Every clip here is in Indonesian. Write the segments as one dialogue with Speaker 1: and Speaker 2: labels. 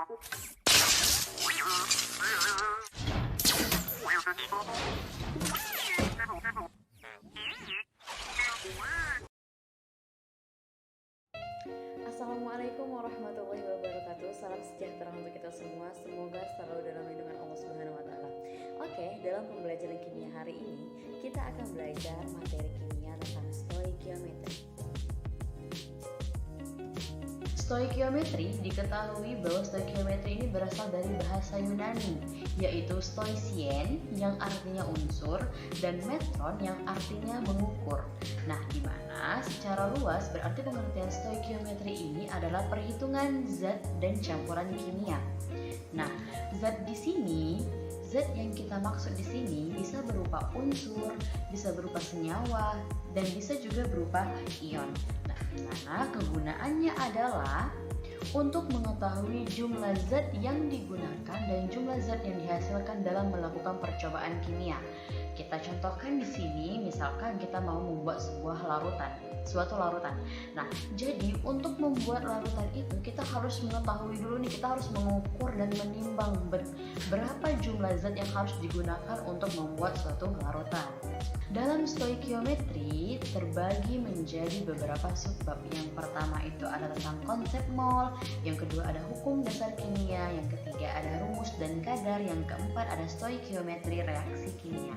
Speaker 1: Assalamualaikum warahmatullahi wabarakatuh. Salam sejahtera untuk kita semua. Semoga selalu dalam lindungan Allah Subhanahu wa taala. Oke, dalam pembelajaran kimia hari ini, kita akan belajar materi kimia tentang stoikiometri. Stoikiometri, diketahui bahwa stoikiometri ini berasal dari bahasa Yunani, yaitu stoisien yang artinya unsur dan metron yang artinya mengukur. Nah, di mana secara luas berarti pengertian stoikiometri ini adalah perhitungan zat dan campuran kimia. Nah, zat yang kita maksud di sini bisa berupa unsur, bisa berupa senyawa, dan bisa juga berupa ion. Nah, di mana kegunaannya adalah untuk mengetahui jumlah zat yang digunakan dan jumlah zat yang dihasilkan dalam melakukan percobaan kimia. Kita contohkan di sini, misalkan kita mau membuat suatu larutan. Nah, jadi untuk membuat larutan itu kita harus mengetahui dulu nih, kita harus mengukur dan menimbang berapa jumlah zat yang harus digunakan untuk membuat suatu larutan. Dalam stoikiometri terbagi menjadi beberapa subbab. Yang pertama itu ada tentang konsep mol, yang kedua ada hukum dasar kimia, yang ketiga ada rumus dan kadar, yang keempat ada stoikiometri reaksi kimia.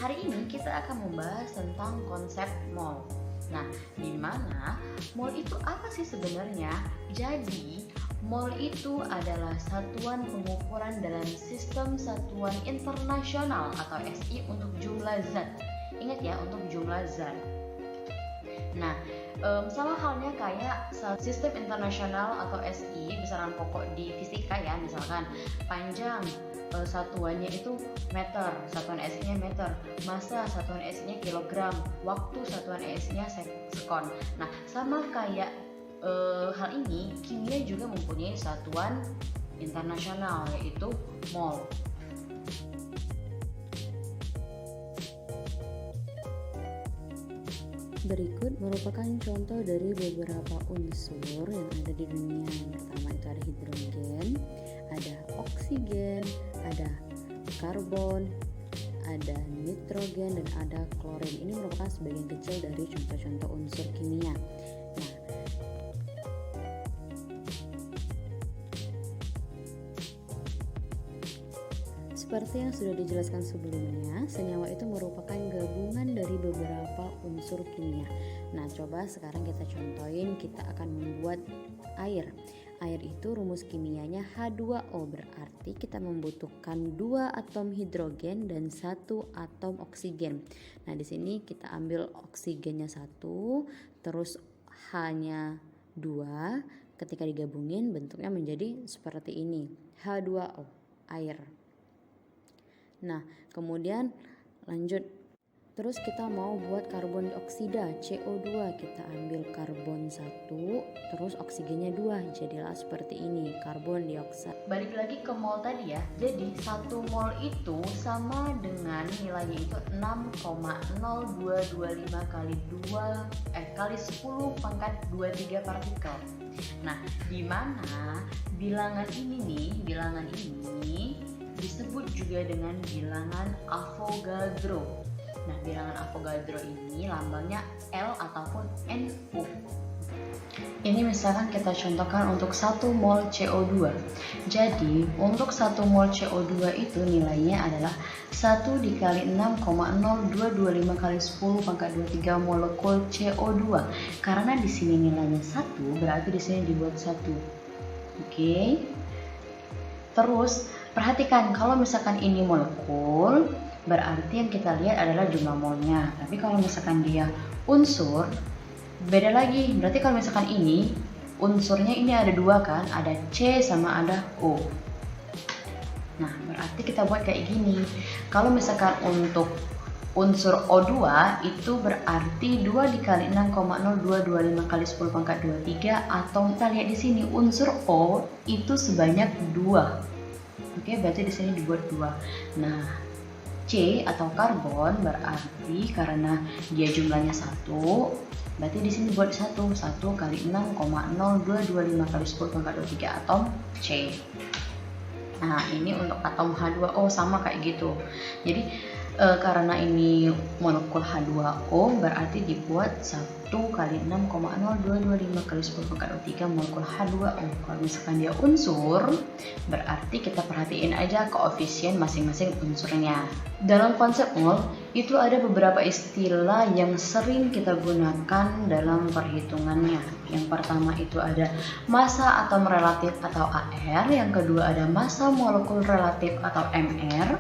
Speaker 1: Hari ini kita akan membahas tentang konsep mol. Nah, di mana mol itu apa sih sebenarnya? Jadi, mol itu adalah satuan pengukuran dalam sistem satuan internasional atau SI untuk jumlah zat. Ingat ya, untuk jumlah zat. Nah, sama halnya kayak sistem internasional atau SI, besaran pokok di fisika ya, misalkan panjang satuannya itu meter, satuan SI-nya meter, massa satuan SI-nya kilogram, waktu satuan SI-nya sekon. Nah, sama kayak hal ini, kimia juga mempunyai satuan internasional yaitu mol.
Speaker 2: Berikut merupakan contoh dari beberapa unsur yang ada di dunia. Yang pertama itu ada hidrogen, ada oksigen, ada karbon, ada nitrogen, dan ada klorin. Ini merupakan sebagian kecil dari contoh-contoh unsur kimia. Nah, seperti yang sudah dijelaskan sebelumnya, senyawa itu merupakan gabungan dari beberapa unsur kimia. Nah, coba sekarang kita contohin, kita akan membuat air. Air itu rumus kimianya H2O, berarti kita membutuhkan 2 atom hidrogen dan 1 atom oksigen. Nah, di sini kita ambil oksigennya 1, terus H-nya 2. Ketika digabungin bentuknya menjadi seperti ini, H2O, air. Nah, kemudian lanjut. Terus kita mau buat karbon dioksida, CO2. Kita ambil karbon 1, terus oksigennya 2. Jadilah seperti ini, karbon dioksida.
Speaker 1: Balik lagi ke mol tadi ya. Jadi 1 mol itu sama dengan nilainya itu 6,0225 kali 10 pangkat 23 partikel. Nah, di mana bilangan ini disebut juga dengan bilangan Avogadro. Nah, bilangan Avogadro ini lambangnya L ataupun NO. Ini misalkan kita contohkan untuk 1 mol CO2. Jadi, untuk 1 mol CO2 itu nilainya adalah 1 dikali 6,0225 kali 10 pangkat 23 molekul CO2. Karena di sini nilainya 1, berarti di sini dibuat 1. Oke. Terus, perhatikan kalau misalkan ini molekul, berarti yang kita lihat adalah jumlah molnya. Tapi kalau misalkan dia unsur, beda lagi. Berarti kalau misalkan ini unsurnya ini ada 2 kan, ada C sama ada O. Nah, berarti kita buat kayak gini. Kalau misalkan untuk unsur O2 itu berarti 2 dikali 6,0225 kali 10 pangkat 23, atau kita lihat di sini unsur O itu sebanyak 2. Oke, berarti di sini dibuat 2. Nah, C atau karbon berarti karena dia jumlahnya 1, berarti di sini buat 1 kali 6,0225 kali 10 pangkat 23 atom C. Nah, ini untuk atom H2O sama kayak gitu. Jadi karena ini molekul H2O berarti dibuat 1 kali 6,0225 kali 10 pangkat 23 molekul H2O. Kalau misalkan dia unsur, berarti kita perhatiin aja koefisien masing-masing unsurnya. Dalam konsep mol, itu ada beberapa istilah yang sering kita gunakan dalam perhitungannya. Yang pertama itu ada massa atom relatif atau AR, yang kedua ada massa molekul relatif atau MR,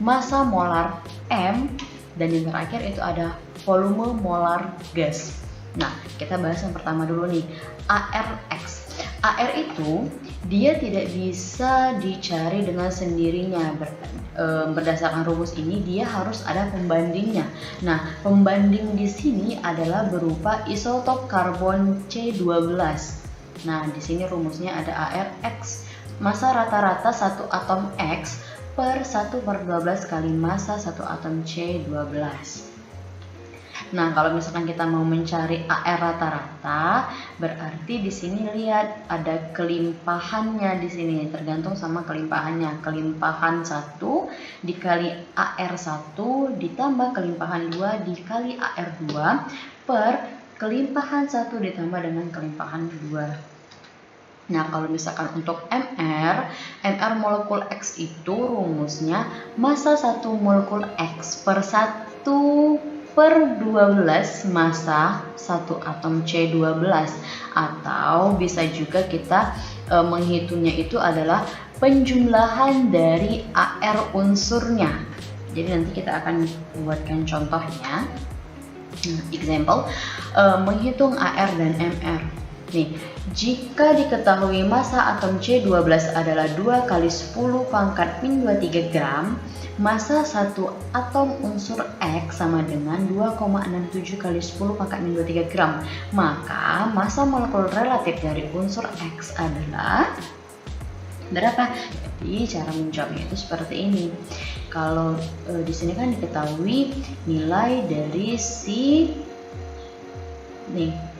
Speaker 1: massa molar M, dan yang terakhir itu ada volume molar gas. Nah, kita bahas yang pertama dulu nih, ARX. AR itu dia tidak bisa dicari dengan sendirinya. Berdasarkan rumus ini dia harus ada pembandingnya. Nah, pembanding di sini adalah berupa isotop karbon C12. Nah, di sini rumusnya ada ARX. Massa rata-rata satu atom X per 1/12 kali massa satu atom C12. Nah, kalau misalkan kita mau mencari AR rata-rata, berarti di sini lihat ada kelimpahannya di sini, tergantung sama kelimpahannya. Kelimpahan 1 dikali AR1 ditambah kelimpahan 2 dikali AR2 per kelimpahan 1 ditambah dengan kelimpahan 2. Nah, kalau misalkan untuk MR molekul X itu rumusnya massa 1 molekul X per 1/12 massa 1 atom C12, atau bisa juga kita menghitungnya itu adalah penjumlahan dari AR unsurnya. Jadi nanti kita akan buatkan contohnya. Example, menghitung AR dan MR. Nih, jika diketahui massa atom C12 adalah 2 kali 10 pangkat min 23 gram, massa 1 atom unsur X sama dengan 2,67 kali 10 pangkat min 23 gram. Maka massa molekul relatif dari unsur X adalah berapa? Jadi cara menjawabnya itu seperti ini. Kalau di sini kan diketahui nilai dari si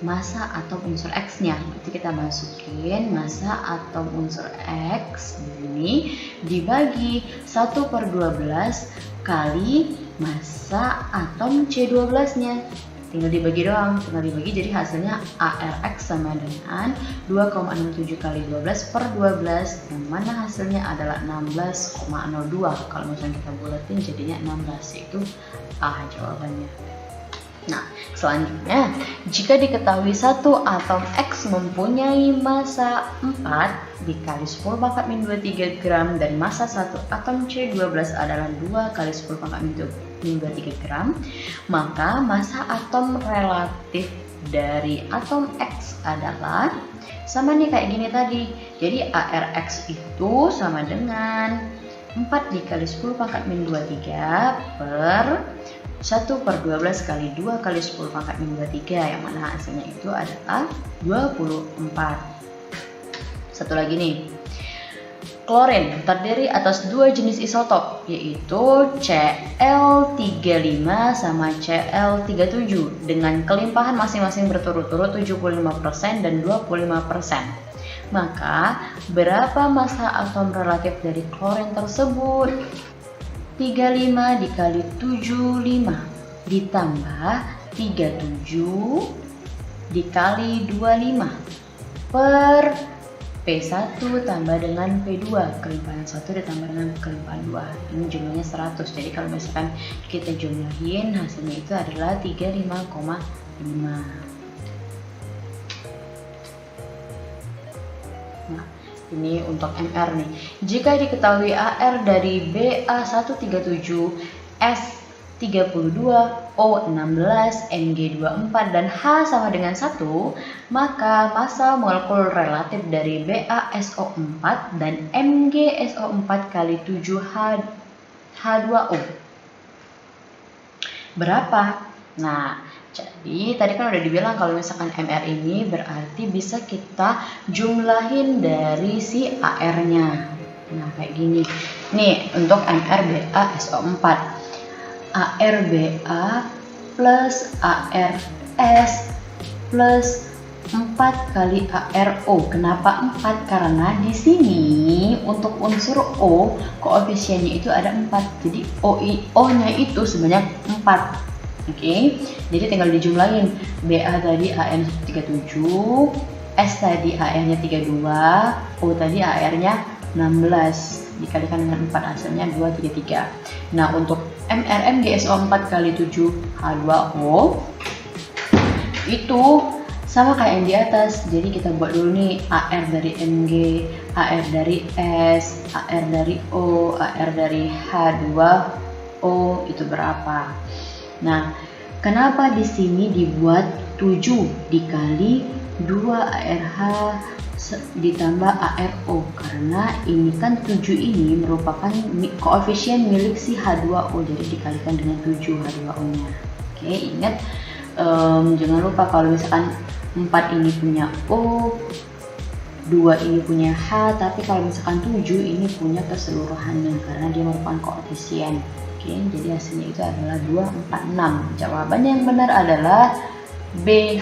Speaker 1: massa atom unsur X-nya. Nanti kita masukin massa atom unsur X ini dibagi 1/12 kali massa atom C12-nya. Tinggal dibagi doang, jadi hasilnya ARX sama dengan 2,67 kali 12/12, yang mana hasilnya adalah 16,02. Kalau misalnya kita bulatin jadinya 16, yaitu A jawabannya. Nah, selanjutnya, jika diketahui satu atom X mempunyai massa 4 dikali 10 pangkat min 23 gram dan massa satu atom C12 adalah 2 kali 10 pangkat min 23 gram, maka massa atom relatif dari atom X adalah sama nih kayak gini tadi. Jadi ARX itu sama dengan 4 dikali 10 pangkat min 23 per 1/12 kali 2 kali 10 pangkat min 23, yang mana hasilnya itu adalah 24. Satu lagi nih, klorin terdiri atas dua jenis isotop, yaitu Cl35 sama Cl37 dengan kelimpahan masing-masing berturut-turut 75% dan 25%. Maka berapa massa atom relatif dari klorin tersebut? 35 dikali 75 ditambah 37 dikali 25 per P1 tambah dengan P2, kelimpahan 1 ditambah dengan kelimpahan 2. Ini jumlahnya 100. Jadi kalau misalkan kita jumlahin, hasilnya itu adalah 35,5. Nah, ini untuk MR nih. Jika diketahui AR dari Ba137, S32, O16, Mg24 dan H sama dengan 1, maka massa molekul relatif dari BaSO4 dan MgSO4 kali 7H2O berapa? Nah, jadi tadi kan udah dibilang kalau misalkan MR ini berarti bisa kita jumlahin dari si AR-nya. Nah, kayak gini. Nih, untuk MrBaSO4. ArBa plus ArS plus 4 kali ArO. Kenapa 4? Karena di sini untuk unsur O koefisiennya itu ada 4. Jadi O-nya itu sebanyak 4. Oke. Jadi tinggal dijumlahin. Ba tadi AN 37, S tadi AR-nya 32, O tadi AR-nya 16. Dikalikan dengan 4 hasilnya 233. Nah, untuk MrMgSO4 kali 7 H2O itu sama kayak yang di atas. Jadi kita buat dulu nih AR dari Mg, AR dari S, AR dari O, AR dari H2O itu berapa. Nah, kenapa di sini dibuat 7 dikali 2 ARH ditambah ARO? Karena ini kan 7 ini merupakan koefisien milik si H2O, jadi dikalikan dengan 7 H2O-nya. Oke, ingat jangan lupa kalau misalkan 4 ini punya O, 2 ini punya H, tapi kalau misalkan 7 ini punya keseluruhannya karena dia merupakan koefisien. Oke, jadi hasilnya itu adalah 2, 4, 6. Jawabannya yang benar adalah B.